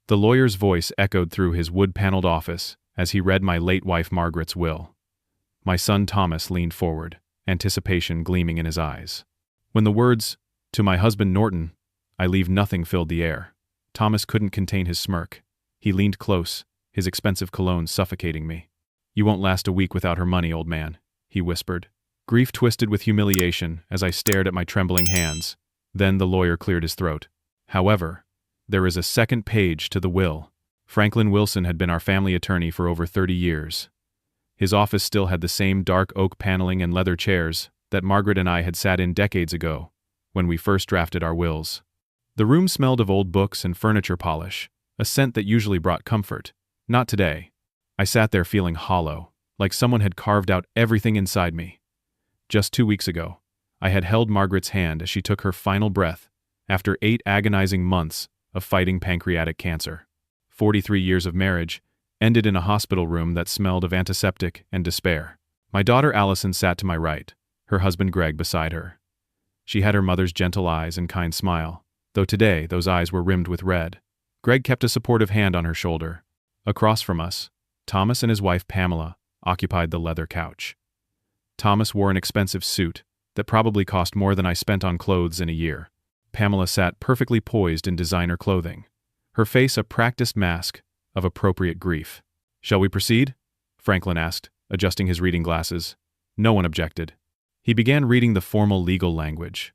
The lawyer's voice echoed through his wood-paneled office as he read my late wife Margaret's will. My son Thomas leaned forward, anticipation gleaming in his eyes. When the words, "To my husband Norton, I leave nothing," filled the air, Thomas couldn't contain his smirk. He leaned close, his expensive cologne suffocating me. "You won't last a week without her money, old man," he whispered. Grief twisted with humiliation as I stared at my trembling hands. Then the lawyer cleared his throat. "However, there is a second page to the will." Franklin Wilson had been our family attorney for over 30 years. His office still had the same dark oak paneling and leather chairs that Margaret and I had sat in decades ago, when we first drafted our wills. The room smelled of old books and furniture polish, a scent that usually brought comfort. Not today. I sat there feeling hollow, like someone had carved out everything inside me. Just 2 weeks ago, I had held Margaret's hand as she took her final breath, after 8 agonizing months of fighting pancreatic cancer. 43 years of marriage ended in a hospital room that smelled of antiseptic and despair. My daughter Allison sat to my right, her husband Greg beside her. She had her mother's gentle eyes and kind smile, though today those eyes were rimmed with red. Greg kept a supportive hand on her shoulder. Across from us, Thomas and his wife Pamela occupied the leather couch. Thomas wore an expensive suit that probably cost more than I spent on clothes in a year. Pamela sat perfectly poised in designer clothing, her face a practiced mask of appropriate grief. "Shall we proceed?" Franklin asked, adjusting his reading glasses. No one objected. He began reading the formal legal language.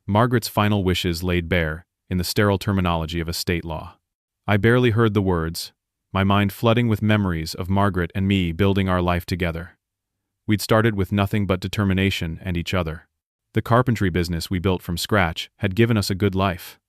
Margaret's final wishes laid bare in the sterile terminology of estate law. I barely heard the words, my mind flooding with memories of Margaret and me building our life together. We'd started with nothing but determination and each other. The carpentry business we built from scratch had given us a good life.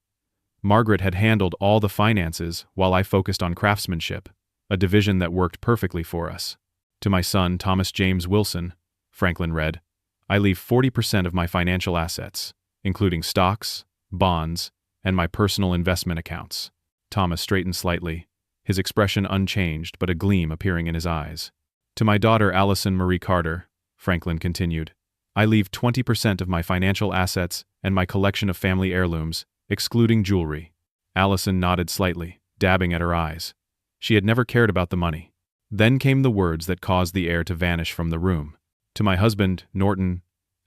Margaret had handled all the finances while I focused on craftsmanship, a division that worked perfectly for us. "To my son, Thomas James Wilson," Franklin read, "I leave 40% of my financial assets, including stocks, bonds, and my personal investment accounts." Thomas straightened slightly, his expression unchanged but a gleam appearing in his eyes. "To my daughter Allison Marie Carter," Franklin continued, "I leave 20% of my financial assets and my collection of family heirlooms, excluding jewelry." Allison nodded slightly, dabbing at her eyes. She had never cared about the money. Then came the words that caused the air to vanish from the room. "To my husband, Norton,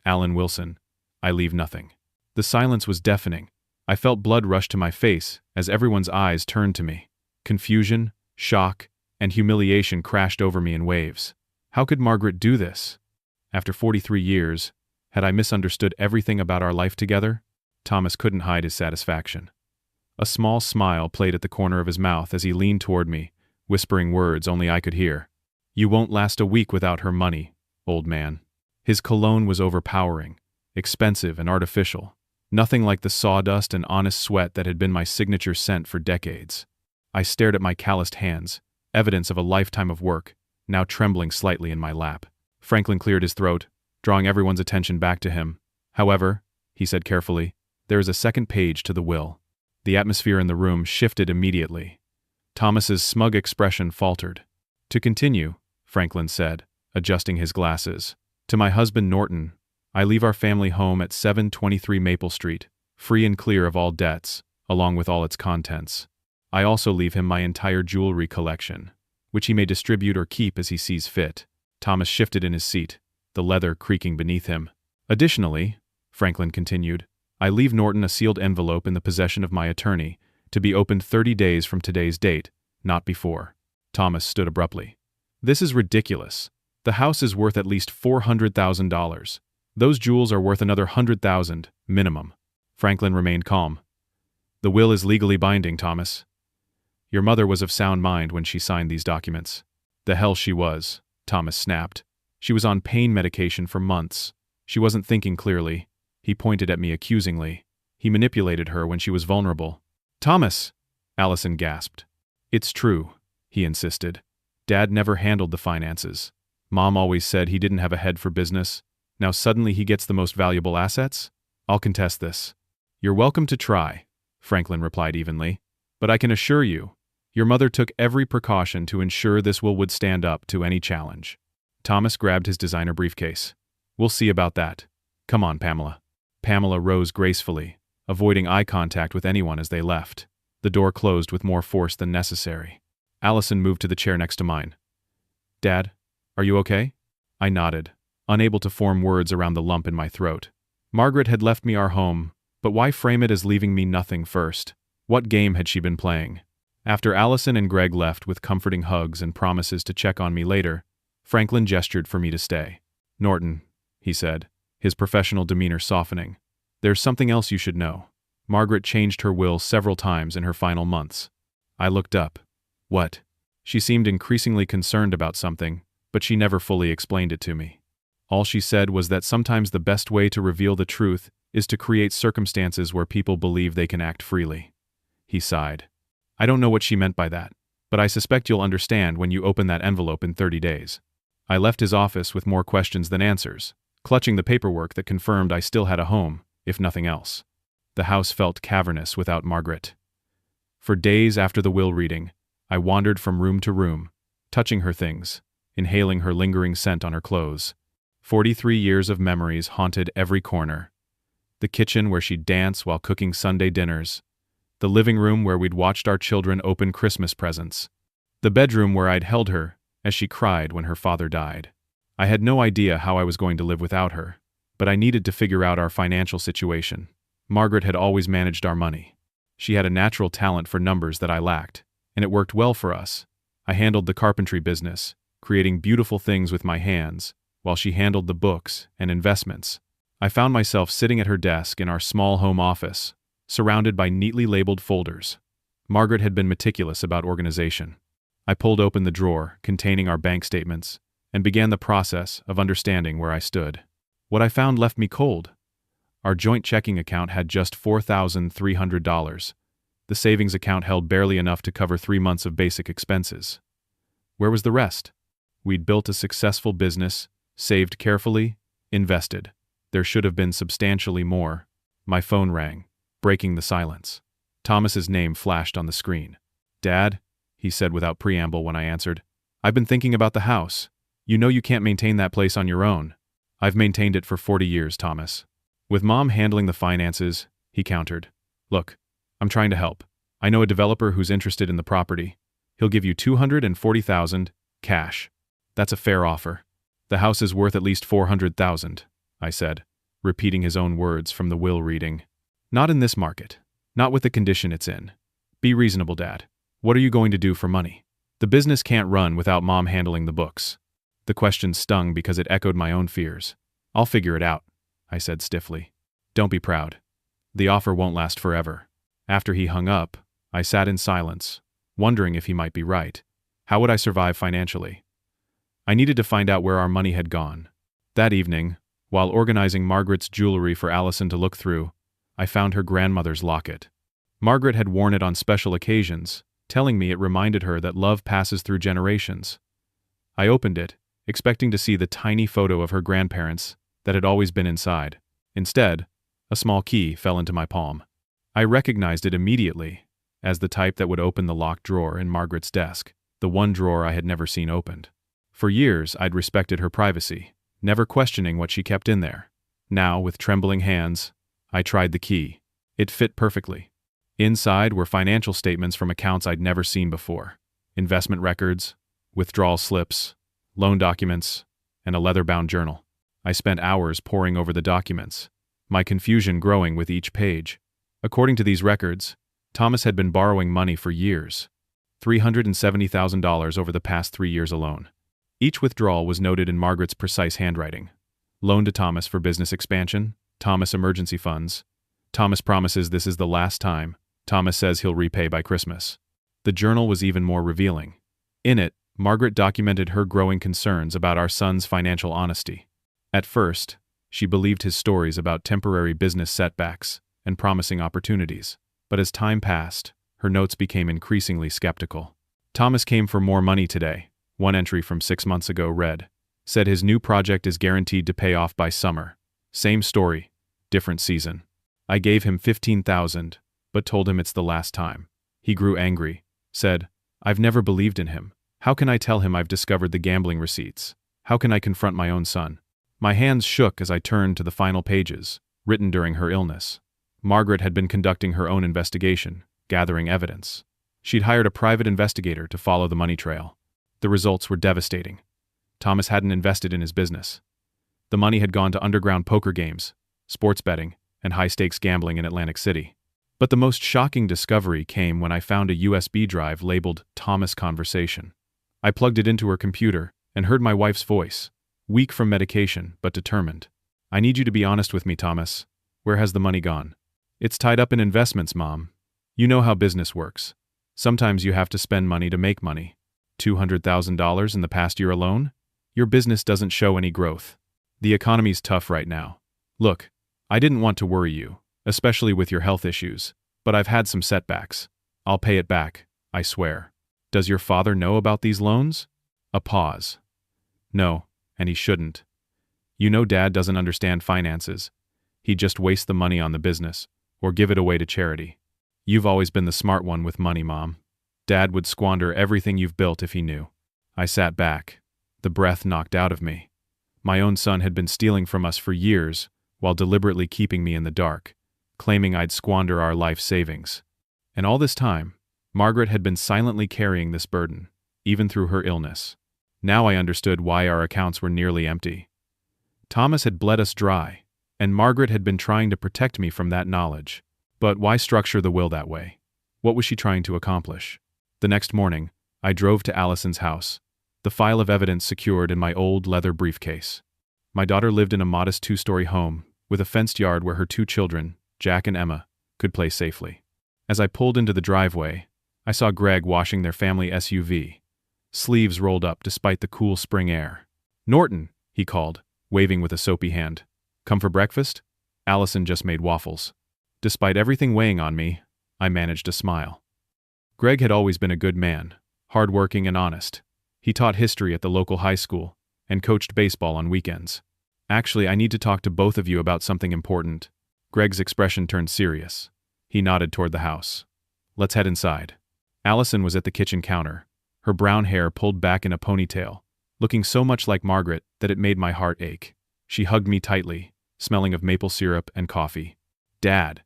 Alan Wilson, I leave nothing." The silence was deafening. I felt blood rush to my face as everyone's eyes turned to me. Confusion, shock, and humiliation crashed over me in waves. How could Margaret do this? After 43 years, had I misunderstood everything about our life together? Thomas couldn't hide his satisfaction. A small smile played at the corner of his mouth as he leaned toward me, whispering words only I could hear. "You won't last a week without her money, old man." His cologne was overpowering, expensive and artificial, nothing like the sawdust and honest sweat that had been my signature scent for decades. I stared at my calloused hands, evidence of a lifetime of work, now trembling slightly in my lap. Franklin cleared his throat, drawing everyone's attention back to him. "However," he said carefully, "there is a second page to the will." The atmosphere in the room shifted immediately. Thomas's smug expression faltered. "To continue," Franklin said, adjusting his glasses, "to my husband Norton, I leave our family home at 723 Maple Street, free and clear of all debts, along with all its contents. I also leave him my entire jewelry collection, which he may distribute or keep as he sees fit." Thomas shifted in his seat, the leather creaking beneath him. "Additionally," Franklin continued, "I leave Norton a sealed envelope in the possession of my attorney, to be opened 30 days from today's date, not before." Thomas stood abruptly. "This is ridiculous. The house is worth at least $400,000. Those jewels are worth another 100,000, minimum." Franklin remained calm. "The will is legally binding, Thomas. Your mother was of sound mind when she signed these documents." "The hell she was," Thomas snapped. "She was on pain medication for months. She wasn't thinking clearly." He pointed at me accusingly. "He manipulated her when she was vulnerable." "Thomas!" Allison gasped. "It's true," he insisted. "Dad never handled the finances. Mom always said he didn't have a head for business. Now suddenly he gets the most valuable assets? I'll contest this." "You're welcome to try," Franklin replied evenly. "But I can assure you, your mother took every precaution to ensure this will would stand up to any challenge." Thomas grabbed his designer briefcase. "We'll see about that. Come on, Pamela." Pamela rose gracefully, avoiding eye contact with anyone as they left. The door closed with more force than necessary. Allison moved to the chair next to mine. "Dad, are you okay?" I nodded, unable to form words around the lump in my throat. Margaret had left me our home, but why frame it as leaving me nothing first? What game had she been playing? After Allison and Greg left with comforting hugs and promises to check on me later, Franklin gestured for me to stay. "Norton," he said, his professional demeanor softening, "there's something else you should know. Margaret changed her will several times in her final months." I looked up. "What?" She seemed increasingly concerned about something, but she never fully explained it to me. All she said was that sometimes the best way to reveal the truth is to create circumstances where people believe they can act freely. He sighed. "I don't know what she meant by that, but I suspect you'll understand when you open that envelope in 30 days. I left his office with more questions than answers, clutching the paperwork that confirmed I still had a home, if nothing else. The house felt cavernous without Margaret. For days after the will reading, I wandered from room to room, touching her things, inhaling her lingering scent on her clothes. 43 years of memories haunted every corner. The kitchen where she'd dance while cooking Sunday dinners. The living room where we'd watched our children open Christmas presents. The bedroom where I'd held her as she cried when her father died. I had no idea how I was going to live without her, but I needed to figure out our financial situation. Margaret had always managed our money. She had a natural talent for numbers that I lacked, and it worked well for us. I handled the carpentry business, creating beautiful things with my hands, while she handled the books and investments. I found myself sitting at her desk in our small home office, surrounded by neatly labeled folders. Margaret had been meticulous about organization. I pulled open the drawer containing our bank statements and began the process of understanding where I stood. What I found left me cold. Our joint checking account had just $4,300. The savings account held barely enough to cover 3 months of basic expenses. Where was the rest? We'd built a successful business, saved carefully, invested. There should have been substantially more. My phone rang, breaking the silence. Thomas's name flashed on the screen. "Dad," he said without preamble when I answered, "I've been thinking about the house. You know you can't maintain that place on your own." "I've maintained it for 40 years, Thomas. With Mom handling the finances," he countered. "Look, I'm trying to help. I know a developer who's interested in the property. He'll give you $240,000, cash. That's a fair offer. The house is worth at least $400,000, I said, repeating his own words from the will reading. "Not in this market. Not with the condition it's in. Be reasonable, Dad. What are you going to do for money? The business can't run without Mom handling the books." The question stung because it echoed my own fears. "I'll figure it out," I said stiffly. "Don't be proud. The offer won't last forever." After he hung up, I sat in silence, wondering if he might be right. How would I survive financially? I needed to find out where our money had gone. That evening, while organizing Margaret's jewelry for Allison to look through, I found her grandmother's locket. Margaret had worn it on special occasions, telling me it reminded her that love passes through generations. I opened it, expecting to see the tiny photo of her grandparents that had always been inside. Instead, a small key fell into my palm. I recognized it immediately as the type that would open the locked drawer in Margaret's desk, the one drawer I had never seen opened. For years, I'd respected her privacy, never questioning what she kept in there. Now, with trembling hands, I tried the key. It fit perfectly. Inside were financial statements from accounts I'd never seen before, investment records, withdrawal slips, loan documents, and a leather-bound journal. I spent hours poring over the documents, my confusion growing with each page. According to these records, Thomas had been borrowing money for years, $370,000 over the past 3 years alone. Each withdrawal was noted in Margaret's precise handwriting. Loan to Thomas for business expansion, Thomas emergency funds. Thomas promises this is the last time. Thomas says he'll repay by Christmas. The journal was even more revealing. In it, Margaret documented her growing concerns about our son's financial honesty. At first, she believed his stories about temporary business setbacks and promising opportunities. But as time passed, her notes became increasingly skeptical. "Thomas came for more money today," one entry from 6 months ago read. "Said his new project is guaranteed to pay off by summer. Same story, different season. I gave him $15,000, but told him it's the last time. He grew angry, said, I've never believed in him. How can I tell him I've discovered the gambling receipts? How can I confront my own son?" My hands shook as I turned to the final pages, written during her illness. Margaret had been conducting her own investigation, gathering evidence. She'd hired a private investigator to follow the money trail. The results were devastating. Thomas hadn't invested in his business. The money had gone to underground poker games, sports betting, and high-stakes gambling in Atlantic City. But the most shocking discovery came when I found a USB drive labeled Thomas Conversation. I plugged it into her computer and heard my wife's voice, weak from medication but determined. "I need you to be honest with me, Thomas. Where has the money gone?" "It's tied up in investments, Mom. You know how business works. Sometimes you have to spend money to make money. $200,000 in the past year alone? Your business doesn't show any growth. The economy's tough right now. Look, I didn't want to worry you, especially with your health issues, but I've had some setbacks. I'll pay it back, I swear. Does your father know about these loans?" A pause. "No, and he shouldn't. You know Dad doesn't understand finances. He'd just waste the money on the business, or give it away to charity. You've always been the smart one with money, Mom. Dad would squander everything you've built if he knew." I sat back, the breath knocked out of me. My own son had been stealing from us for years, while deliberately keeping me in the dark, claiming I'd squander our life savings. And all this time, Margaret had been silently carrying this burden, even through her illness. Now I understood why our accounts were nearly empty. Thomas had bled us dry, and Margaret had been trying to protect me from that knowledge. But why structure the will that way? What was she trying to accomplish? The next morning, I drove to Allison's house, the file of evidence secured in my old leather briefcase. My daughter lived in a modest 2-story home, with a fenced yard where her 2 children, Jack and Emma, could play safely. As I pulled into the driveway, I saw Greg washing their family SUV, sleeves rolled up despite the cool spring air. "Norton," he called, waving with a soapy hand. "Come for breakfast?" Allison just made waffles. Despite everything weighing on me, I managed to smile. Greg had always been a good man, hardworking and honest. He taught history at the local high school and coached baseball on weekends. "Actually, I need to talk to both of you about something important." Greg's expression turned serious. He nodded toward the house. "Let's head inside." Allison was at the kitchen counter, her brown hair pulled back in a ponytail, looking so much like Margaret that it made my heart ache. She hugged me tightly, smelling of maple syrup and coffee. "Dad,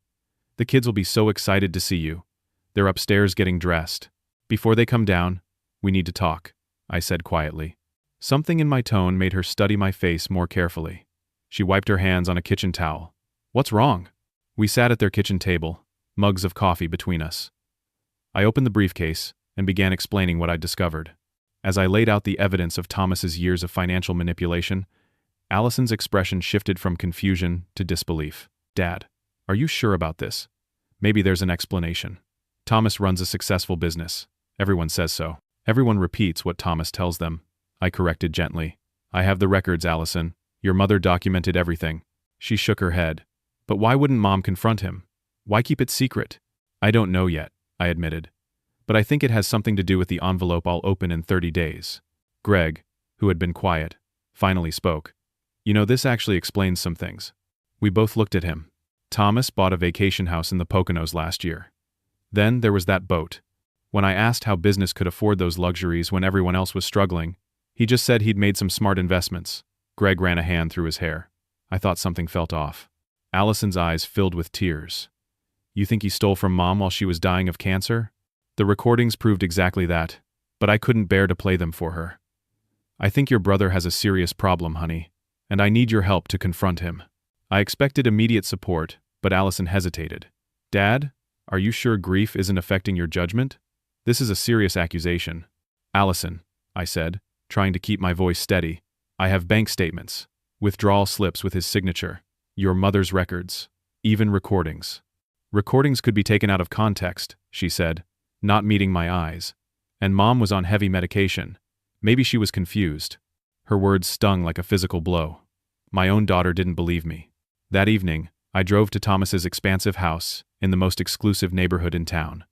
the kids will be so excited to see you. They're upstairs getting dressed. Before they come down, we need to talk," I said quietly. Something in my tone made her study my face more carefully. She wiped her hands on a kitchen towel. "What's wrong?" We sat at their kitchen table, mugs of coffee between us. I opened the briefcase and began explaining what I'd discovered. As I laid out the evidence of Thomas's years of financial manipulation, Allison's expression shifted from confusion to disbelief. "Dad, are you sure about this? Maybe there's an explanation. Thomas runs a successful business. Everyone says so. Everyone repeats what Thomas tells them," I corrected gently. "I have the records, Allison. Your mother documented everything." She shook her head. "But why wouldn't Mom confront him? Why keep it secret?" "I don't know yet," I admitted. "But I think it has something to do with the envelope I'll open in 30 days. Greg, who had been quiet, finally spoke. "You know, this actually explains some things." We both looked at him. Thomas bought a vacation house in the Poconos last year. Then there was that boat. When I asked how business could afford those luxuries when everyone else was struggling, he just said he'd made some smart investments. Greg ran a hand through his hair. I thought something felt off. Allison's eyes filled with tears. "You think he stole from Mom while she was dying of cancer?" "The recordings proved exactly that, but I couldn't bear to play them for her. I think your brother has a serious problem, honey, and I need your help to confront him." I expected immediate support, but Allison hesitated. "Dad, are you sure grief isn't affecting your judgment? This is a serious accusation." "Allison," I said, trying to keep my voice steady, "I have bank statements, withdrawal slips with his signature, your mother's records, even recordings." "Recordings could be taken out of context," she said, not meeting my eyes. "And Mom was on heavy medication. Maybe she was confused." Her words stung like a physical blow. My own daughter didn't believe me. That evening, I drove to Thomas's expansive house in the most exclusive neighborhood in town.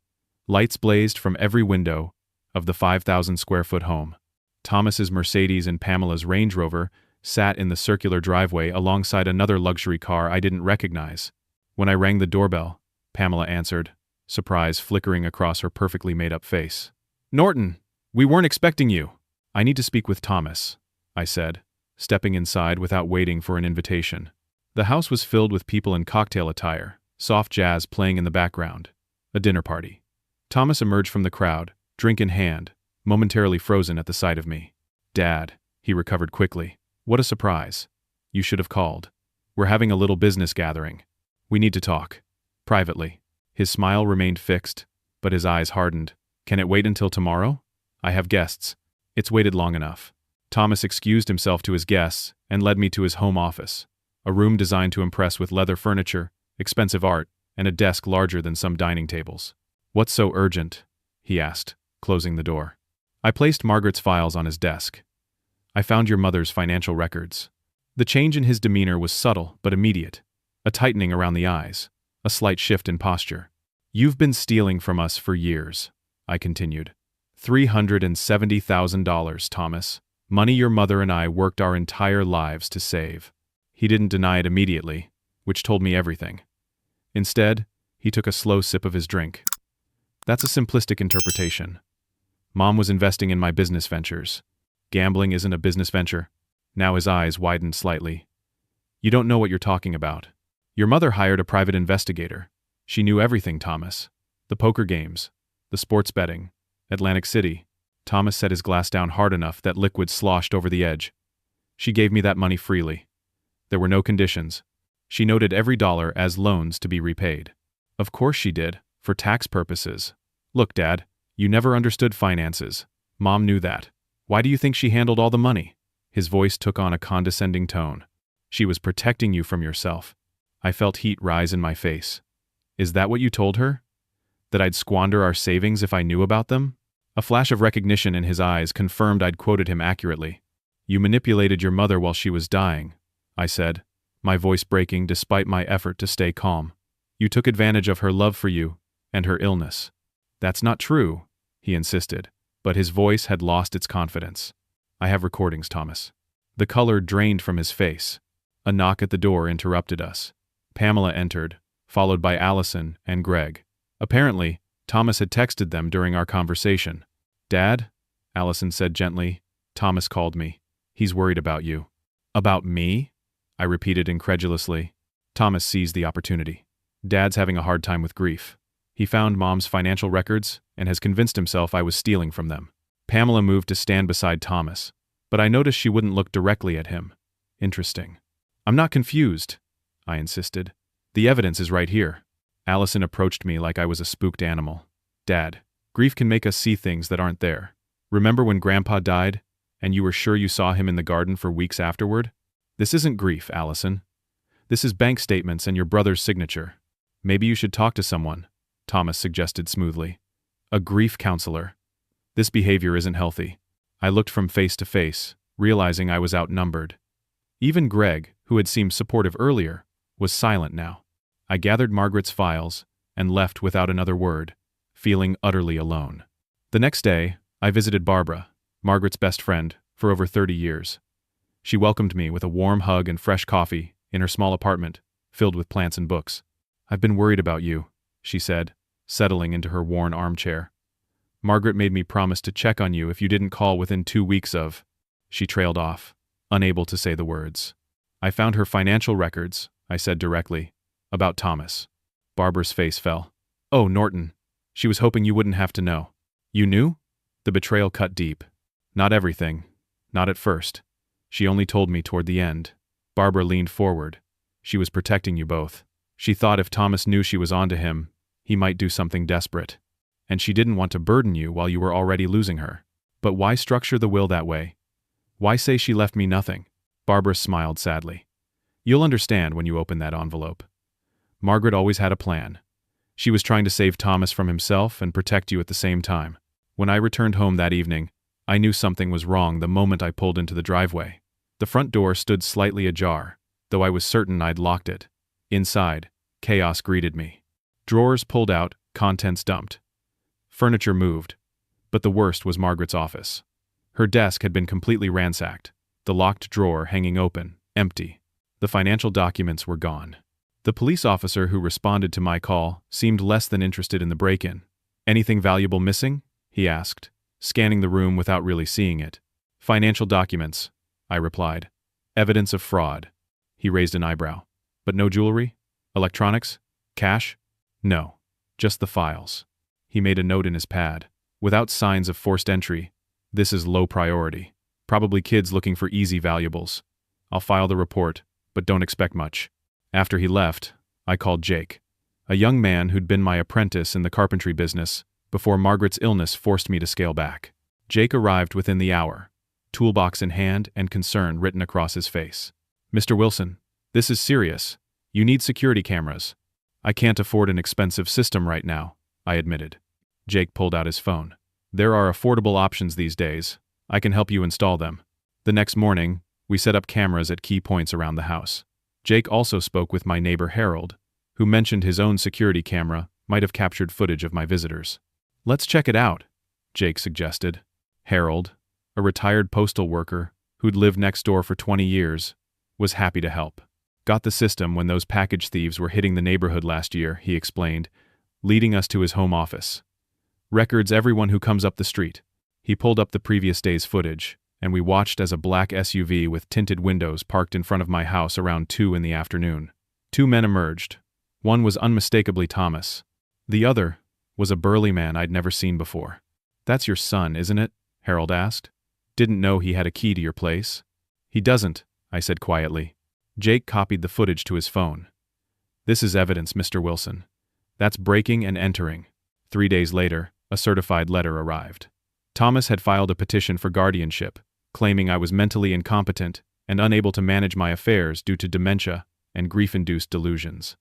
Lights blazed from every window of the 5,000-square-foot home. Thomas's Mercedes and Pamela's Range Rover sat in the circular driveway alongside another luxury car I didn't recognize. When I rang the doorbell, Pamela answered, surprise flickering across her perfectly made-up face. "Norton, we weren't expecting you." "I need to speak with Thomas," I said, stepping inside without waiting for an invitation. The house was filled with people in cocktail attire, soft jazz playing in the background. A dinner party. Thomas emerged from the crowd, drink in hand, momentarily frozen at the sight of me. Dad, he recovered quickly. What a surprise. You should have called. We're having a little business gathering. We need to talk. Privately. His smile remained fixed, but his eyes hardened. Can it wait until tomorrow? I have guests. It's waited long enough. Thomas excused himself to his guests and led me to his home office, a room designed to impress with leather furniture, expensive art, and a desk larger than some dining tables. What's so urgent? He asked, closing the door. I placed Margaret's files on his desk. I found your mother's financial records. The change in his demeanor was subtle but immediate, a tightening around the eyes, a slight shift in posture. You've been stealing from us for years, I continued. $370,000, Thomas. Money your mother and I worked our entire lives to save. He didn't deny it immediately, which told me everything. Instead, he took a slow sip of his drink. That's a simplistic interpretation. Mom was investing in my business ventures. Gambling isn't a business venture. Now his eyes widened slightly. You don't know what you're talking about. Your mother hired a private investigator. She knew everything, Thomas. The poker games, the sports betting, Atlantic City. Thomas set his glass down hard enough that liquid sloshed over the edge. She gave me that money freely. There were no conditions. She noted every dollar as loans to be repaid. Of course she did, for tax purposes. Look, Dad, you never understood finances. Mom knew that. Why do you think she handled all the money? His voice took on a condescending tone. She was protecting you from yourself. I felt heat rise in my face. Is that what you told her? That I'd squander our savings if I knew about them? A flash of recognition in his eyes confirmed I'd quoted him accurately. You manipulated your mother while she was dying, I said, my voice breaking despite my effort to stay calm. You took advantage of her love for you and her illness. That's not true, he insisted, but his voice had lost its confidence. I have recordings, Thomas. The color drained from his face. A knock at the door interrupted us. Pamela entered, followed by Allison and Greg. Apparently, Thomas had texted them during our conversation. Dad, Allison said gently, Thomas called me. He's worried about you. About me? I repeated incredulously. Thomas seized the opportunity. Dad's having a hard time with grief. He found Mom's financial records and has convinced himself I was stealing from them. Pamela moved to stand beside Thomas, but I noticed she wouldn't look directly at him. Interesting. I'm not confused, I insisted. The evidence is right here. Allison approached me like I was a spooked animal. Dad, grief can make us see things that aren't there. Remember when Grandpa died, and you were sure you saw him in the garden for weeks afterward? This isn't grief, Allison. This is bank statements and your brother's signature. Maybe you should talk to someone, Thomas suggested smoothly. A grief counselor. This behavior isn't healthy. I looked from face to face, realizing I was outnumbered. Even Greg, who had seemed supportive earlier, was silent now. I gathered Margaret's files and left without another word, feeling utterly alone. The next day, I visited Barbara, Margaret's best friend, for over 30 years. She welcomed me with a warm hug and fresh coffee in her small apartment, filled with plants and books. I've been worried about you, she said, settling into her worn armchair. Margaret made me promise to check on you if you didn't call within 2 weeks of... She trailed off, unable to say the words. I found her financial records, I said directly. About Thomas. Barbara's face fell. Oh, Norton. She was hoping you wouldn't have to know. You knew? The betrayal cut deep. Not everything. Not at first. She only told me toward the end. Barbara leaned forward. She was protecting you both. She thought if Thomas knew she was onto him, he might do something desperate. And she didn't want to burden you while you were already losing her. But why structure the will that way? Why say she left me nothing? Barbara smiled sadly. You'll understand when you open that envelope. Margaret always had a plan. She was trying to save Thomas from himself and protect you at the same time. When I returned home that evening, I knew something was wrong the moment I pulled into the driveway. The front door stood slightly ajar, though I was certain I'd locked it. Inside, chaos greeted me. Drawers pulled out, contents dumped. Furniture moved. But the worst was Margaret's office. Her desk had been completely ransacked, the locked drawer hanging open, empty. The financial documents were gone. The police officer who responded to my call seemed less than interested in the break-in. Anything valuable missing? He asked, scanning the room without really seeing it. Financial documents, I replied. Evidence of fraud. He raised an eyebrow. But no jewelry? Electronics? Cash? No. Just the files. He made a note in his pad. Without signs of forced entry. This is low priority. Probably kids looking for easy valuables. I'll file the report, but don't expect much. After he left, I called Jake, a young man who'd been my apprentice in the carpentry business before Margaret's illness forced me to scale back. Jake arrived within the hour, toolbox in hand and concern written across his face. "Mr. Wilson, this is serious. You need security cameras." "I can't afford an expensive system right now," I admitted. Jake pulled out his phone. "There are affordable options these days. I can help you install them." The next morning, we set up cameras at key points around the house. Jake also spoke with my neighbor Harold, who mentioned his own security camera might have captured footage of my visitors. "Let's check it out," Jake suggested. Harold, a retired postal worker who'd lived next door for 20 years, was happy to help. "Got the system when those package thieves were hitting the neighborhood last year," he explained, leading us to his home office. "Records everyone who comes up the street." He pulled up the previous day's footage, and we watched as a black SUV with tinted windows parked in front of my house around 2 in the afternoon. 2 men emerged. One was unmistakably Thomas. The other was a burly man I'd never seen before. "That's your son, isn't it?" Harold asked. "Didn't know he had a key to your place." "He doesn't," I said quietly. Jake copied the footage to his phone. "This is evidence, Mr. Wilson. That's breaking and entering." 3 days later, a certified letter arrived. Thomas had filed a petition for guardianship, claiming I was mentally incompetent and unable to manage my affairs due to dementia and grief-induced delusions.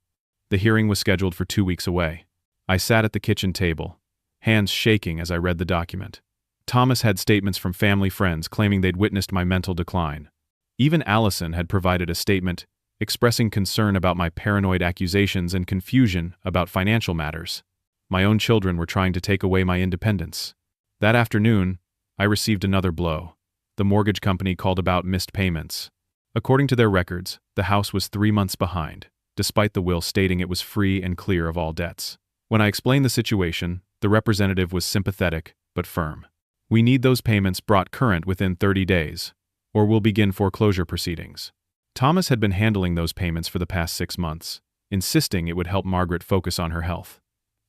The hearing was scheduled for 2 weeks away. I sat at the kitchen table, hands shaking as I read the document. Thomas had statements from family friends claiming they'd witnessed my mental decline. Even Allison had provided a statement expressing concern about my paranoid accusations and confusion about financial matters. My own children were trying to take away my independence. That afternoon, I received another blow. The mortgage company called about missed payments. According to their records, the house was 3 months behind, despite the will stating it was free and clear of all debts. When I explained the situation, the representative was sympathetic but firm. "We need those payments brought current within 30 days, or we'll begin foreclosure proceedings." Thomas had been handling those payments for the past 6 months, insisting it would help Margaret focus on her health.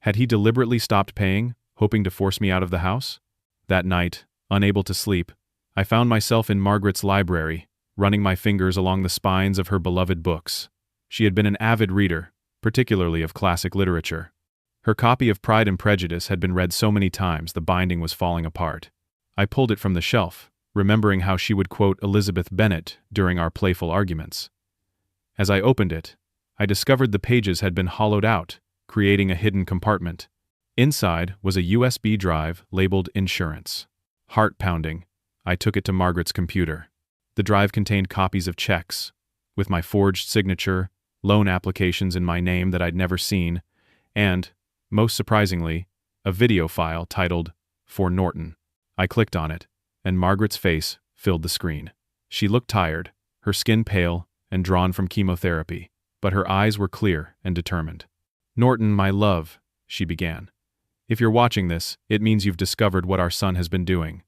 Had he deliberately stopped paying, hoping to force me out of the house? That night, unable to sleep, I found myself in Margaret's library, running my fingers along the spines of her beloved books. She had been an avid reader, particularly of classic literature. Her copy of Pride and Prejudice had been read so many times the binding was falling apart. I pulled it from the shelf, remembering how she would quote Elizabeth Bennet during our playful arguments. As I opened it, I discovered the pages had been hollowed out, creating a hidden compartment. Inside was a USB drive labeled Insurance. Heart pounding, I took it to Margaret's computer. The drive contained copies of checks, with my forged signature, loan applications in my name that I'd never seen, and, most surprisingly, a video file titled, "For Norton." I clicked on it, and Margaret's face filled the screen. She looked tired, her skin pale and drawn from chemotherapy, but her eyes were clear and determined. "Norton, my love," she began. "If you're watching this, it means you've discovered what our son has been doing.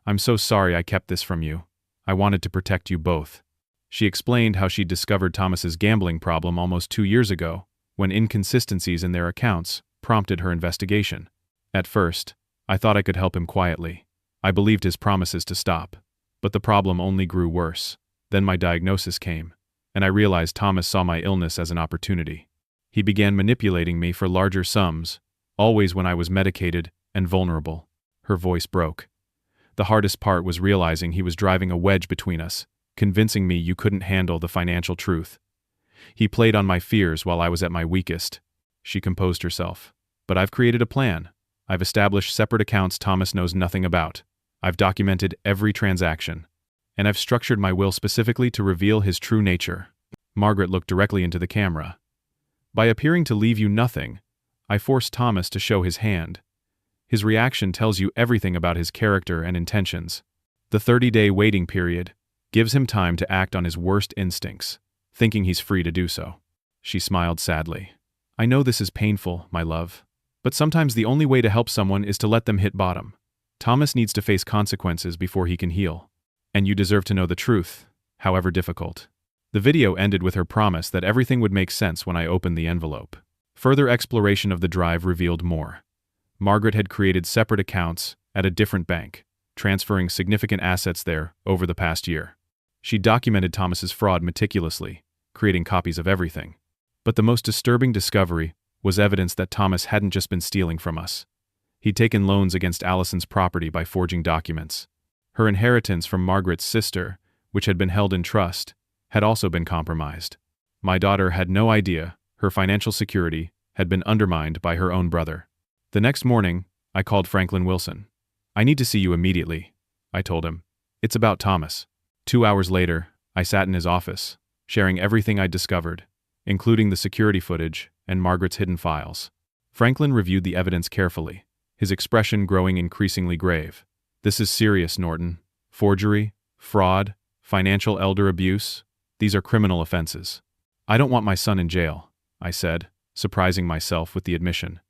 I'm so sorry I kept this from you. I wanted to protect you both." She explained how she'd discovered Thomas's gambling problem almost 2 years ago, when inconsistencies in their accounts prompted her investigation. At first, I thought I could help him quietly. I believed his promises to stop, but the problem only grew worse. Then my diagnosis came, and I realized Thomas saw my illness as an opportunity. He began manipulating me for larger sums, always when I was medicated and vulnerable. Her voice broke. The hardest part was realizing he was driving a wedge between us, convincing me you couldn't handle the financial truth. He played on my fears while I was at my weakest. She composed herself. "But I've created a plan. I've established separate accounts Thomas knows nothing about. I've documented every transaction. And I've structured my will specifically to reveal his true nature." Margaret looked directly into the camera. "By appearing to leave you nothing, I forced Thomas to show his hand. His reaction tells you everything about his character and intentions. The 30-day waiting period gives him time to act on his worst instincts, thinking he's free to do so." She smiled sadly. "I know this is painful, my love, but sometimes the only way to help someone is to let them hit bottom. Thomas needs to face consequences before he can heal. And you deserve to know the truth, however difficult." The video ended with her promise that everything would make sense when I opened the envelope. Further exploration of the drive revealed more. Margaret had created separate accounts at a different bank, transferring significant assets there over the past year. She documented Thomas's fraud meticulously, creating copies of everything. But the most disturbing discovery was evidence that Thomas hadn't just been stealing from us. He'd taken loans against Allison's property by forging documents. Her inheritance from Margaret's sister, which had been held in trust, had also been compromised. My daughter had no idea her financial security had been undermined by her own brother. The next morning, I called Franklin Wilson. "I need to see you immediately," I told him. "It's about Thomas." 2 hours later, I sat in his office, sharing everything I'd discovered, including the security footage and Margaret's hidden files. Franklin reviewed the evidence carefully, his expression growing increasingly grave. "This is serious, Norton. Forgery, fraud, financial elder abuse, these are criminal offenses. I don't want my son in jail," I said, surprising myself with the admission.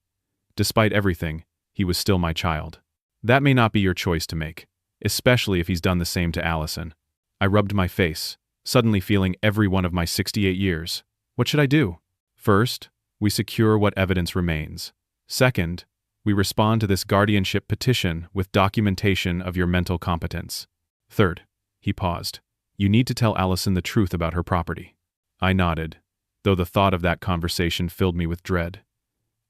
Despite everything, he was still my child. "That may not be your choice to make, especially if he's done the same to Allison." I rubbed my face, suddenly feeling every one of my 68 years. What should I do? First, we secure what evidence remains. Second, we respond to this guardianship petition with documentation of your mental competence. Third, he paused, you need to tell Allison the truth about her property. I nodded, though the thought of that conversation filled me with dread.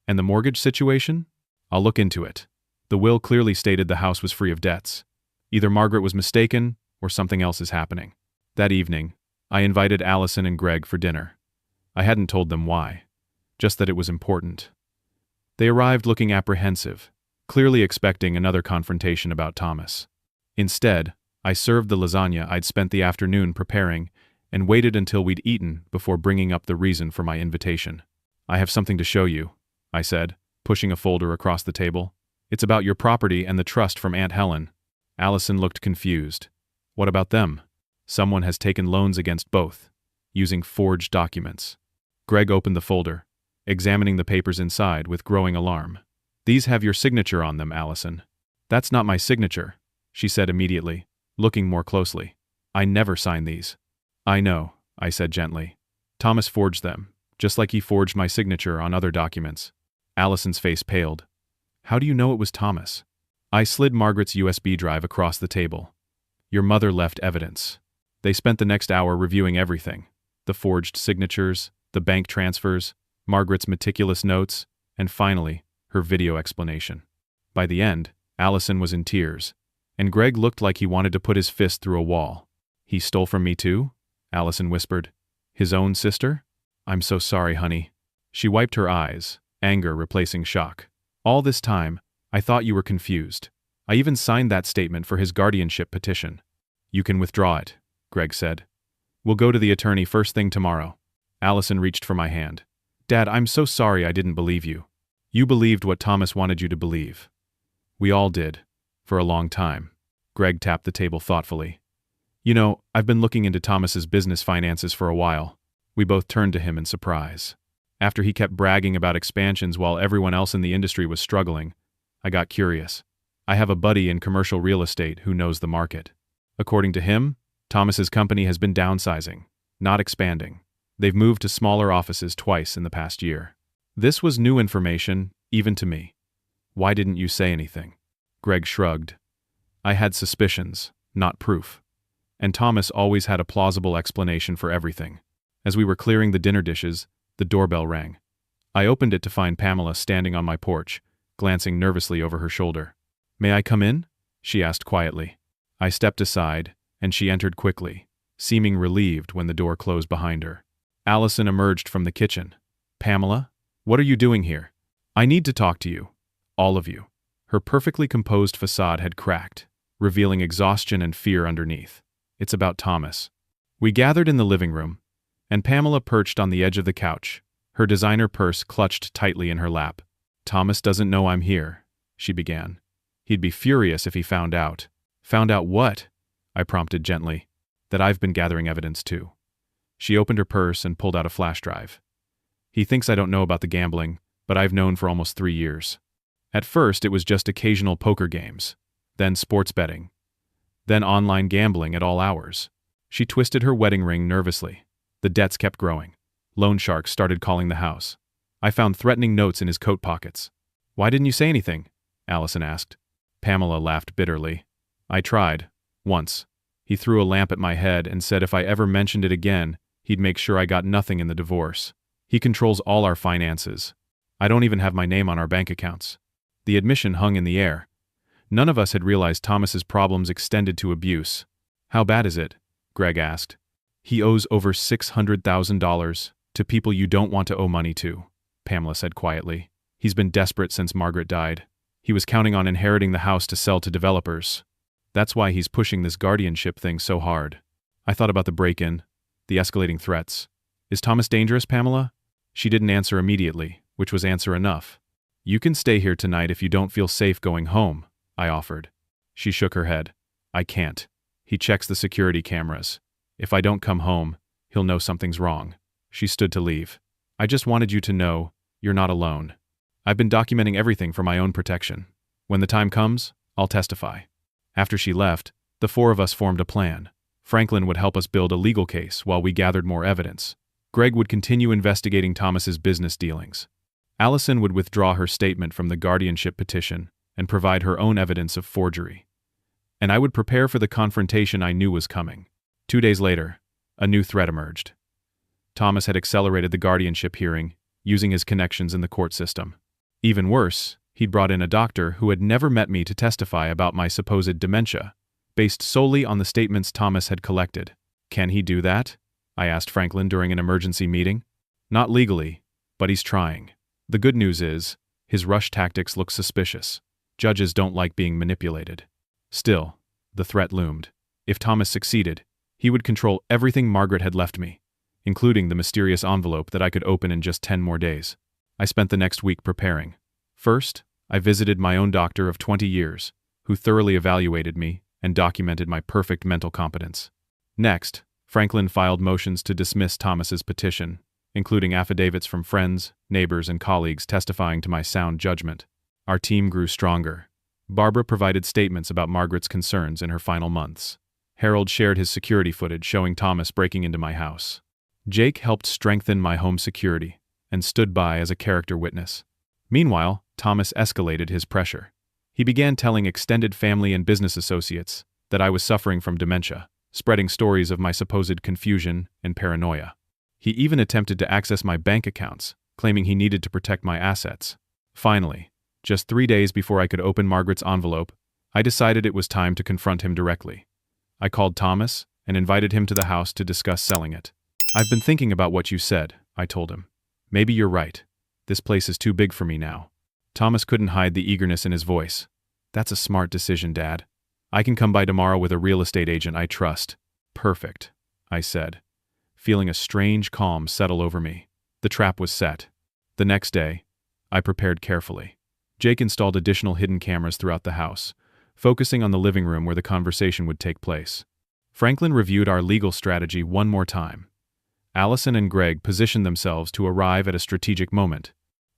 And the mortgage situation? I'll look into it. The will clearly stated the house was free of debts. Either Margaret was mistaken, or something else is happening. That evening, I invited Allison and Greg for dinner. I hadn't told them why, just that it was important. They arrived looking apprehensive, clearly expecting another confrontation about Thomas. Instead, I served the lasagna I'd spent the afternoon preparing and waited until we'd eaten before bringing up the reason for my invitation. "I have something to show you," I said, pushing a folder across the table. "It's about your property and the trust from Aunt Helen." Allison looked confused. "What about them?" "Someone has taken loans against both, using forged documents." Greg opened the folder, examining the papers inside with growing alarm. "These have your signature on them, Allison." "That's not my signature," she said immediately, looking more closely. "I never signed these." "I know," I said gently. "Thomas forged them, just like he forged my signature on other documents." Allison's face paled. "How do you know it was Thomas?" I slid Margaret's USB drive across the table. "Your mother left evidence." They spent the next hour reviewing everything: the forged signatures, the bank transfers, Margaret's meticulous notes, and finally, her video explanation. By the end, Allison was in tears, and Greg looked like he wanted to put his fist through a wall. "He stole from me too?" Allison whispered. "His own sister?" "I'm so sorry, honey." She wiped her eyes, anger replacing shock. "All this time, I thought you were confused. I even signed that statement for his guardianship petition." "You can withdraw it," Greg said. "We'll go to the attorney first thing tomorrow." Allison reached for my hand. "Dad, I'm so sorry I didn't believe you." "You believed what Thomas wanted you to believe. We all did, for a long time." Greg tapped the table thoughtfully. "You know, I've been looking into Thomas's business finances for a while." We both turned to him in surprise. After he kept bragging about expansions while everyone else in the industry was struggling, I got curious. I have a buddy in commercial real estate who knows the market. According to him, Thomas's company has been downsizing, not expanding. They've moved to smaller offices twice in the past year. This was new information, even to me. "Why didn't you say anything?" Greg shrugged. "I had suspicions, not proof. And Thomas always had a plausible explanation for everything." As we were clearing the dinner dishes, the doorbell rang. I opened it to find Pamela standing on my porch, glancing nervously over her shoulder. "May I come in?" she asked quietly. I stepped aside, and she entered quickly, seeming relieved when the door closed behind her. Allison emerged from the kitchen. "Pamela, what are you doing here? I need to talk to you. All of you." Her perfectly composed facade had cracked, revealing exhaustion and fear underneath. "It's about Thomas." We gathered in the living room, and Pamela perched on the edge of the couch, her designer purse clutched tightly in her lap. "Thomas doesn't know I'm here," she began. "He'd be furious if he found out." "Found out what?" I prompted gently. "That I've been gathering evidence too." She opened her purse and pulled out a flash drive. "He thinks I don't know about the gambling, but I've known for almost 3 years. At first it was just occasional poker games, then sports betting, then online gambling at all hours." She twisted her wedding ring nervously. "The debts kept growing. Loan sharks started calling the house. I found threatening notes in his coat pockets. Why didn't you say anything? Allison asked. Pamela laughed bitterly. I tried. Once. He threw a lamp at my head and said if I ever mentioned it again, he'd make sure I got nothing in the divorce. He controls all our finances. I don't even have my name on our bank accounts. The admission hung in the air. None of us had realized Thomas's problems extended to abuse. How bad is it? Greg asked. He owes over $600,000 to people you don't want to owe money to, Pamela said quietly. He's been desperate since Margaret died. He was counting on inheriting the house to sell to developers. That's why he's pushing this guardianship thing so hard. I thought about the break-in, the escalating threats. Is Thomas dangerous, Pamela? She didn't answer immediately, which was answer enough. You can stay here tonight if you don't feel safe going home, I offered. She shook her head. I can't. He checks the security cameras. If I don't come home, he'll know something's wrong. She stood to leave. I just wanted you to know, you're not alone. I've been documenting everything for my own protection. When the time comes, I'll testify. After she left, the four of us formed a plan. Franklin would help us build a legal case while we gathered more evidence. Greg would continue investigating Thomas's business dealings. Allison would withdraw her statement from the guardianship petition and provide her own evidence of forgery. And I would prepare for the confrontation I knew was coming. 2 days later, a new threat emerged. Thomas had accelerated the guardianship hearing, using his connections in the court system. Even worse, he'd brought in a doctor who had never met me to testify about my supposed dementia, based solely on the statements Thomas had collected. Can he do that? I asked Franklin during an emergency meeting. Not legally, but he's trying. The good news is, his rush tactics look suspicious. Judges don't like being manipulated. Still, the threat loomed. If Thomas succeeded, he would control everything Margaret had left me, including the mysterious envelope that I could open in just 10 more days. I spent the next week preparing. First, I visited my own doctor of 20 years, who thoroughly evaluated me and documented my perfect mental competence. Next, Franklin filed motions to dismiss Thomas's petition, including affidavits from friends, neighbors, and colleagues testifying to my sound judgment. Our team grew stronger. Barbara provided statements about Margaret's concerns in her final months. Harold shared his security footage showing Thomas breaking into my house. Jake helped strengthen my home security and stood by as a character witness. Meanwhile, Thomas escalated his pressure. He began telling extended family and business associates that I was suffering from dementia, spreading stories of my supposed confusion and paranoia. He even attempted to access my bank accounts, claiming he needed to protect my assets. Finally, just 3 days before I could open Margaret's envelope, I decided it was time to confront him directly. I called Thomas and invited him to the house to discuss selling it. I've been thinking about what you said, I told him. Maybe you're right. This place is too big for me now. Thomas couldn't hide the eagerness in his voice. That's a smart decision, Dad. I can come by tomorrow with a real estate agent I trust. Perfect, I said, feeling a strange calm settle over me. The trap was set. The next day, I prepared carefully. Jake installed additional hidden cameras throughout the house, focusing on the living room where the conversation would take place. Franklin reviewed our legal strategy one more time. Allison and Greg positioned themselves to arrive at a strategic moment,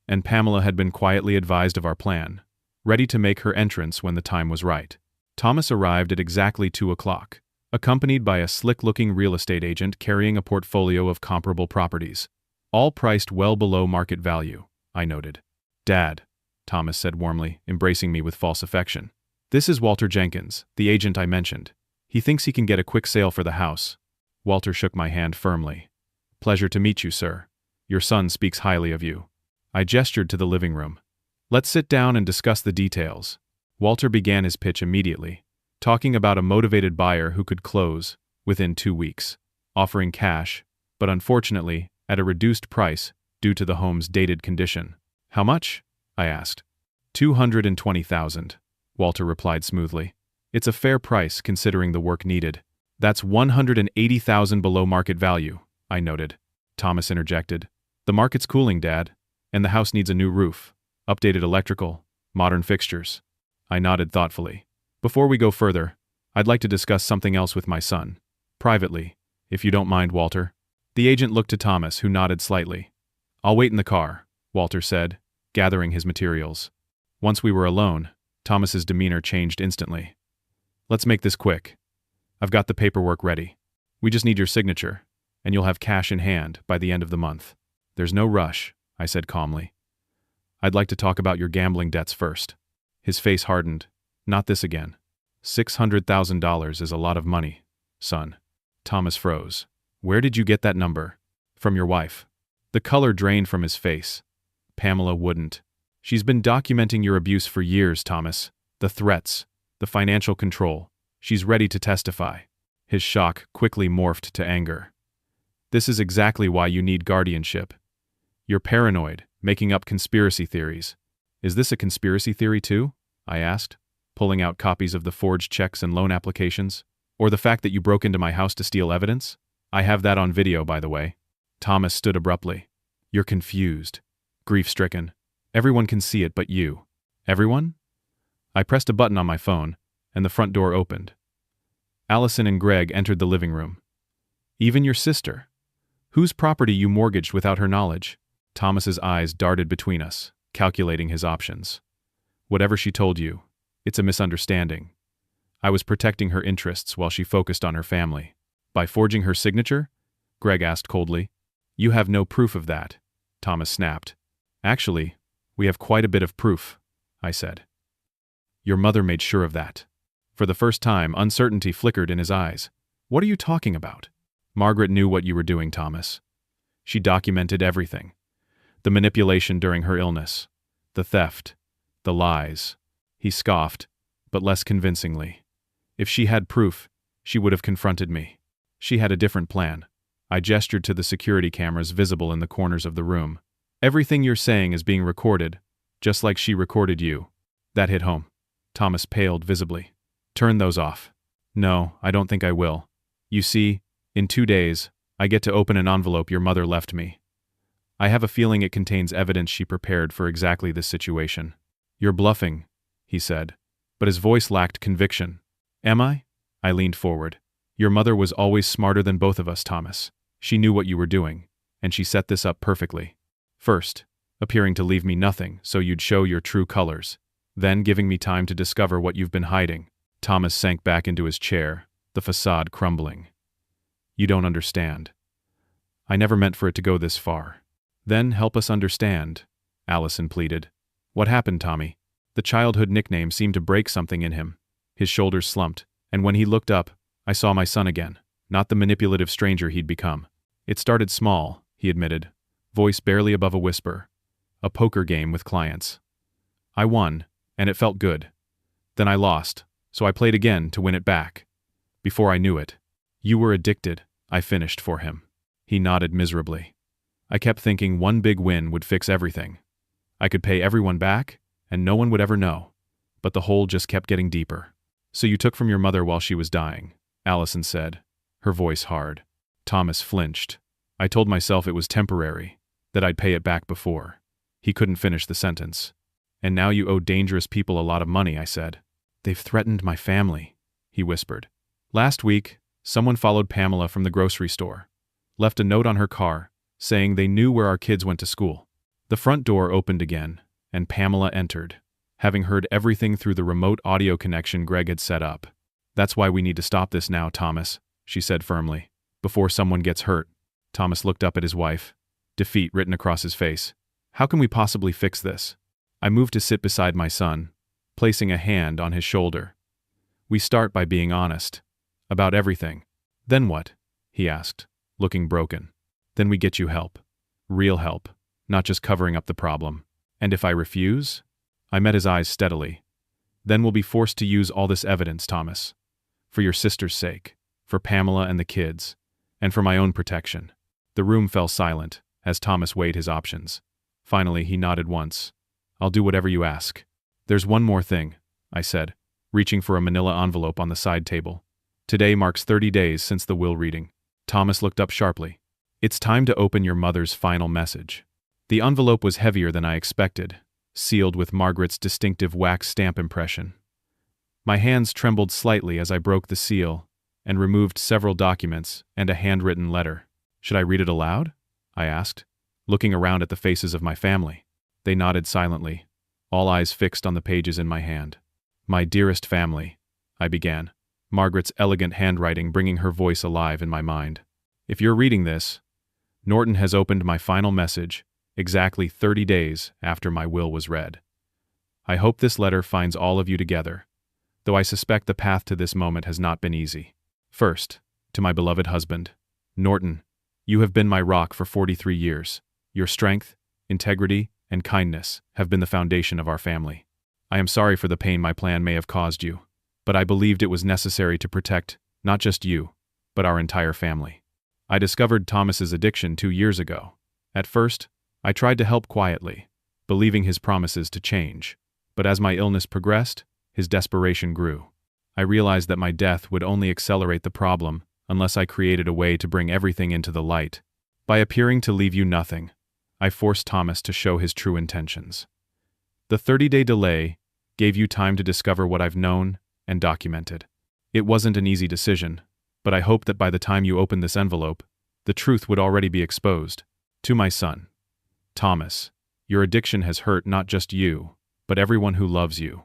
and Pamela had been quietly advised of our plan, ready to make her entrance when the time was right. Thomas arrived at exactly 2 o'clock, accompanied by a slick-looking real estate agent carrying a portfolio of comparable properties, all priced well below market value, I noted. Dad, Thomas said warmly, embracing me with false affection. This is Walter Jenkins, the agent I mentioned. He thinks he can get a quick sale for the house. Walter shook my hand firmly. Pleasure to meet you, sir. Your son speaks highly of you. I gestured to the living room. Let's sit down and discuss the details. Walter began his pitch immediately, talking about a motivated buyer who could close within 2 weeks, offering cash, but unfortunately at a reduced price due to the home's dated condition. How much? I asked. $220,000, Walter replied smoothly. It's a fair price considering the work needed. That's $180,000 below market value, I noted. Thomas interjected. The market's cooling, Dad, and the house needs a new roof, updated electrical, modern fixtures. I nodded thoughtfully. Before we go further, I'd like to discuss something else with my son. Privately, if you don't mind, Walter. The agent looked to Thomas, who nodded slightly. I'll wait in the car, Walter said, gathering his materials. Once we were alone, Thomas's demeanor changed instantly. Let's make this quick. I've got the paperwork ready. We just need your signature, and you'll have cash in hand by the end of the month. There's no rush, I said calmly. I'd like to talk about your gambling debts first. His face hardened. Not this again. $600,000 is a lot of money, son. Thomas froze. Where did you get that number? From your wife. The color drained from his face. Pamela wouldn't. She's been documenting your abuse for years, Thomas. The threats, the financial control. She's ready to testify. His shock quickly morphed to anger. This is exactly why you need guardianship. You're paranoid, making up conspiracy theories. Is this a conspiracy theory too? I asked, pulling out copies of the forged checks and loan applications. Or the fact that you broke into my house to steal evidence? I have that on video, by the way. Thomas stood abruptly. You're confused. Grief-stricken. Everyone can see it but you. Everyone? I pressed a button on my phone, and the front door opened. Allison and Greg entered the living room. Even your sister. Whose property you mortgaged without her knowledge? Thomas's eyes darted between us, calculating his options. Whatever she told you, it's a misunderstanding. I was protecting her interests while she focused on her family. By forging her signature? Greg asked coldly. You have no proof of that, Thomas snapped. Actually, we have quite a bit of proof, I said. Your mother made sure of that. For the first time, uncertainty flickered in his eyes. What are you talking about? Margaret knew what you were doing, Thomas. She documented everything. The manipulation during her illness. The theft. The lies. He scoffed, but less convincingly. If she had proof, she would have confronted me. She had a different plan. I gestured to the security cameras visible in the corners of the room. Everything you're saying is being recorded, just like she recorded you. That hit home. Thomas paled visibly. Turn those off. No, I don't think I will. You see, in 2 days, I get to open an envelope your mother left me. I have a feeling it contains evidence she prepared for exactly this situation. You're bluffing, he said, but his voice lacked conviction. Am I? I leaned forward. Your mother was always smarter than both of us, Thomas. She knew what you were doing, and she set this up perfectly. First, appearing to leave me nothing so you'd show your true colors. Then giving me time to discover what you've been hiding. Thomas sank back into his chair, the facade crumbling. You don't understand. I never meant for it to go this far. Then help us understand, Allison pleaded. What happened, Tommy? The childhood nickname seemed to break something in him. His shoulders slumped, and when he looked up, I saw my son again, not the manipulative stranger he'd become. It started small, he admitted, voice barely above a whisper. A poker game with clients. I won, and it felt good. Then I lost, so I played again to win it back. Before I knew it, you were addicted, I finished for him. He nodded miserably. I kept thinking one big win would fix everything. I could pay everyone back, and no one would ever know. But the hole just kept getting deeper. So you took from your mother while she was dying, Allison said, her voice hard. Thomas flinched. I told myself it was temporary, that I'd pay it back before. He couldn't finish the sentence. And now you owe dangerous people a lot of money, I said. They've threatened my family, he whispered. Last week, someone followed Pamela from the grocery store, left a note on her car, saying they knew where our kids went to school. The front door opened again, and Pamela entered, having heard everything through the remote audio connection Greg had set up. That's why we need to stop this now, Thomas, she said firmly, before someone gets hurt. Thomas looked up at his wife, defeat written across his face. How can we possibly fix this? I moved to sit beside my son, placing a hand on his shoulder. We start by being honest. About everything. Then what? He asked, looking broken. Then we get you help. Real help, not just covering up the problem. And if I refuse? I met his eyes steadily. Then we'll be forced to use all this evidence, Thomas. For your sister's sake, for Pamela and the kids, and for my own protection. The room fell silent as Thomas weighed his options. Finally, he nodded once. I'll do whatever you ask. There's one more thing, I said, reaching for a manila envelope on the side table. Today marks 30 days since the will reading. Thomas looked up sharply. It's time to open your mother's final message. The envelope was heavier than I expected, sealed with Margaret's distinctive wax stamp impression. My hands trembled slightly as I broke the seal and removed several documents and a handwritten letter. Should I read it aloud? I asked, looking around at the faces of my family. They nodded silently, all eyes fixed on the pages in my hand. My dearest family, I began, Margaret's elegant handwriting bringing her voice alive in my mind. If you're reading this, Norton has opened my final message exactly 30 days after my will was read. I hope this letter finds all of you together, though I suspect the path to this moment has not been easy. First, to my beloved husband, Norton, you have been my rock for 43 years. Your strength, integrity, and kindness have been the foundation of our family. I am sorry for the pain my plan may have caused you, but I believed it was necessary to protect not just you, but our entire family. I discovered Thomas's addiction 2 years ago. At first, I tried to help quietly, believing his promises to change. But as my illness progressed, his desperation grew. I realized that my death would only accelerate the problem unless I created a way to bring everything into the light. By appearing to leave you nothing, I forced Thomas to show his true intentions. The 30-day delay gave you time to discover what I've known and documented. It wasn't an easy decision, but I hoped that by the time you opened this envelope, the truth would already be exposed. To my son, Thomas, your addiction has hurt not just you, but everyone who loves you.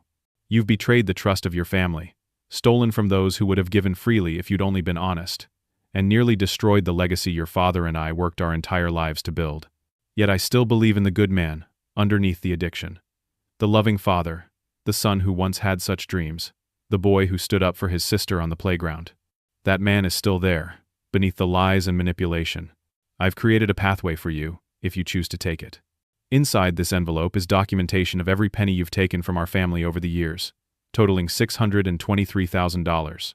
You've betrayed the trust of your family, stolen from those who would have given freely if you'd only been honest, and nearly destroyed the legacy your father and I worked our entire lives to build. Yet I still believe in the good man underneath the addiction. The loving father, the son who once had such dreams, the boy who stood up for his sister on the playground. That man is still there, beneath the lies and manipulation. I've created a pathway for you, if you choose to take it. Inside this envelope is documentation of every penny you've taken from our family over the years, totaling $623,000.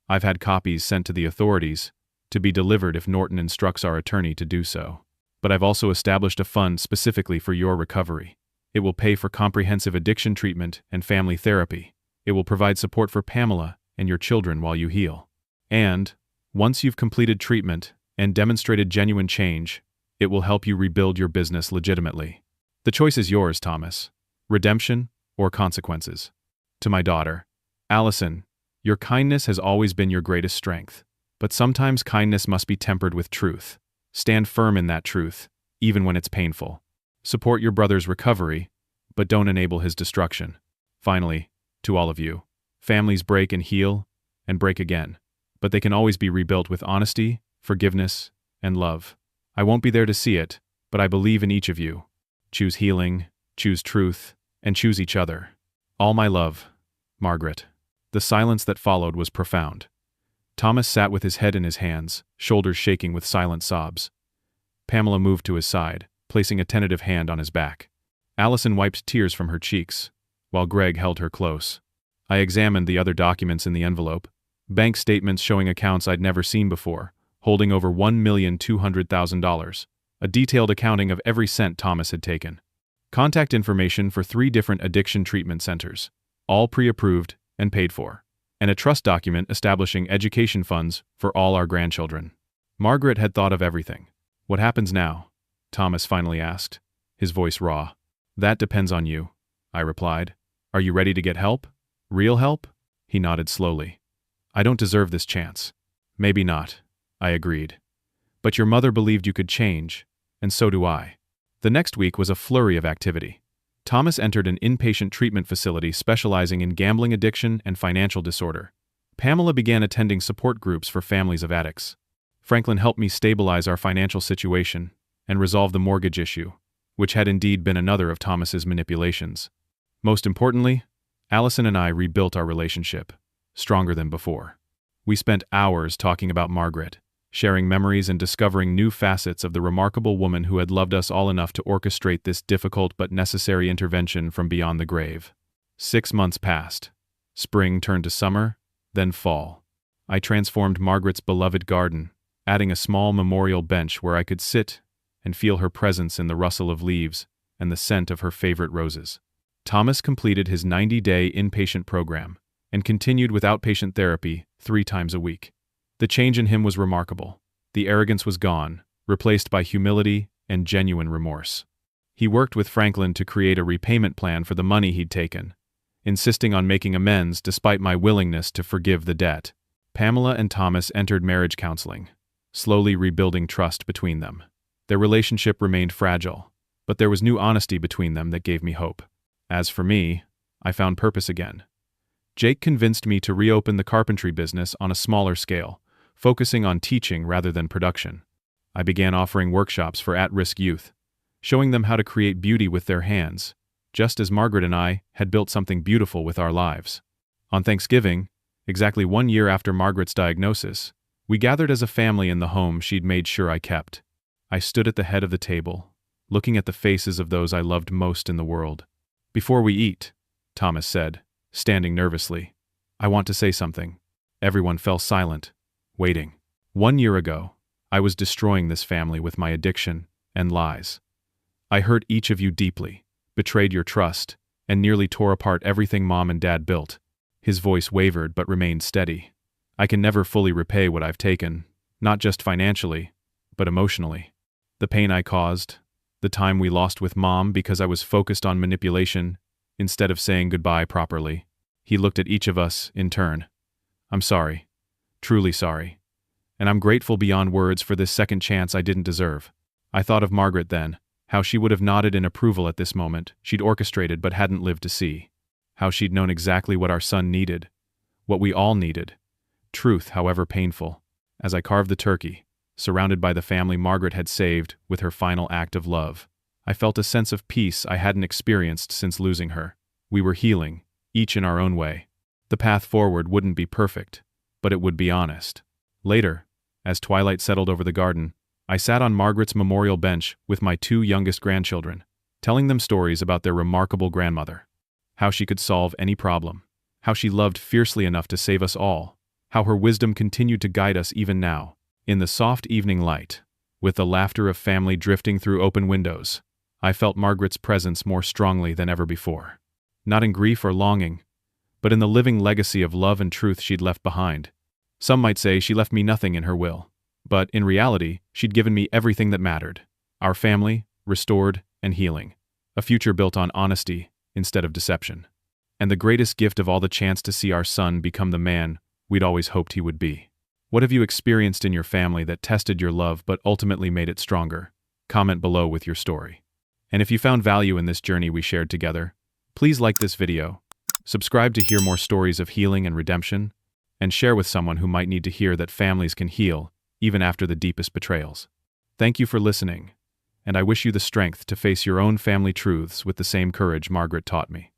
I've had copies sent to the authorities, to be delivered if Norton instructs our attorney to do so. But I've also established a fund specifically for your recovery. It will pay for comprehensive addiction treatment and family therapy. It will provide support for Pamela and your children while you heal. And, once you've completed treatment and demonstrated genuine change, it will help you rebuild your business legitimately. The choice is yours, Thomas. Redemption or consequences. To my daughter, Allison, your kindness has always been your greatest strength. But sometimes kindness must be tempered with truth. Stand firm in that truth, even when it's painful. Support your brother's recovery, but don't enable his destruction. Finally, to all of you, families break and heal, and break again. But they can always be rebuilt with honesty, forgiveness, and love. I won't be there to see it, but I believe in each of you. Choose healing, choose truth, and choose each other. All my love, Margaret. The silence that followed was profound. Thomas sat with his head in his hands, shoulders shaking with silent sobs. Pamela moved to his side, placing a tentative hand on his back. Allison wiped tears from her cheeks, while Greg held her close. I examined the other documents in the envelope, bank statements showing accounts I'd never seen before, holding over $1,200,000, a detailed accounting of every cent Thomas had taken. Contact information for 3 different addiction treatment centers, all pre-approved and paid for, and a trust document establishing education funds for all our grandchildren. Margaret had thought of everything. What happens now? Thomas finally asked, his voice raw. That depends on you, I replied. Are you ready to get help? Real help? He nodded slowly. I don't deserve this chance. Maybe not, I agreed. But your mother believed you could change, and so do I. The next week was a flurry of activity. Thomas entered an inpatient treatment facility specializing in gambling addiction and financial disorder. Pamela began attending support groups for families of addicts. Franklin helped me stabilize our financial situation and resolve the mortgage issue, which had indeed been another of Thomas's manipulations. Most importantly, Allison and I rebuilt our relationship, stronger than before. We spent hours talking about Margaret, sharing memories and discovering new facets of the remarkable woman who had loved us all enough to orchestrate this difficult but necessary intervention from beyond the grave. 6 months passed. Spring turned to summer, then fall. I transformed Margaret's beloved garden, adding a small memorial bench where I could sit and feel her presence in the rustle of leaves and the scent of her favorite roses. Thomas completed his 90-day inpatient program and continued with outpatient therapy 3 times a week. The change in him was remarkable. The arrogance was gone, replaced by humility and genuine remorse. He worked with Franklin to create a repayment plan for the money he'd taken, insisting on making amends despite my willingness to forgive the debt. Pamela and Thomas entered marriage counseling, slowly rebuilding trust between them. Their relationship remained fragile, but there was new honesty between them that gave me hope. As for me, I found purpose again. Jake convinced me to reopen the carpentry business on a smaller scale, focusing on teaching rather than production. I began offering workshops for at-risk youth, showing them how to create beauty with their hands, just as Margaret and I had built something beautiful with our lives. On Thanksgiving, exactly 1 year after Margaret's diagnosis, we gathered as a family in the home she'd made sure I kept. I stood at the head of the table, looking at the faces of those I loved most in the world. "Before we eat," Thomas said, standing nervously, "I want to say something." Everyone fell silent, waiting. 1 year ago, I was destroying this family with my addiction and lies. I hurt each of you deeply, betrayed your trust, and nearly tore apart everything Mom and Dad built. His voice wavered but remained steady. I can never fully repay what I've taken, not just financially, but emotionally. The pain I caused, the time we lost with Mom because I was focused on manipulation instead of saying goodbye properly. He looked at each of us in turn. "I'm sorry, truly sorry. And I'm grateful beyond words for this second chance I didn't deserve." I thought of Margaret then, how she would have nodded in approval at this moment she'd orchestrated but hadn't lived to see. How she'd known exactly what our son needed, what we all needed. Truth, however painful. As I carved the turkey, surrounded by the family Margaret had saved with her final act of love, I felt a sense of peace I hadn't experienced since losing her. We were healing, each in our own way. The path forward wouldn't be perfect, but it would be honest. Later, as twilight settled over the garden, I sat on Margaret's memorial bench with my 2 youngest grandchildren, telling them stories about their remarkable grandmother. How she could solve any problem. How she loved fiercely enough to save us all. How her wisdom continued to guide us even now. In the soft evening light, with the laughter of family drifting through open windows, I felt Margaret's presence more strongly than ever before. Not in grief or longing, but in the living legacy of love and truth she'd left behind. Some might say she left me nothing in her will. But, in reality, she'd given me everything that mattered. Our family, restored and healing. A future built on honesty instead of deception. And the greatest gift of all, the chance to see our son become the man we'd always hoped he would be. What have you experienced in your family that tested your love but ultimately made it stronger? Comment below with your story. And if you found value in this journey we shared together, please like this video, subscribe to hear more stories of healing and redemption, and share with someone who might need to hear that families can heal even after the deepest betrayals. Thank you for listening, and I wish you the strength to face your own family truths with the same courage Margaret taught me.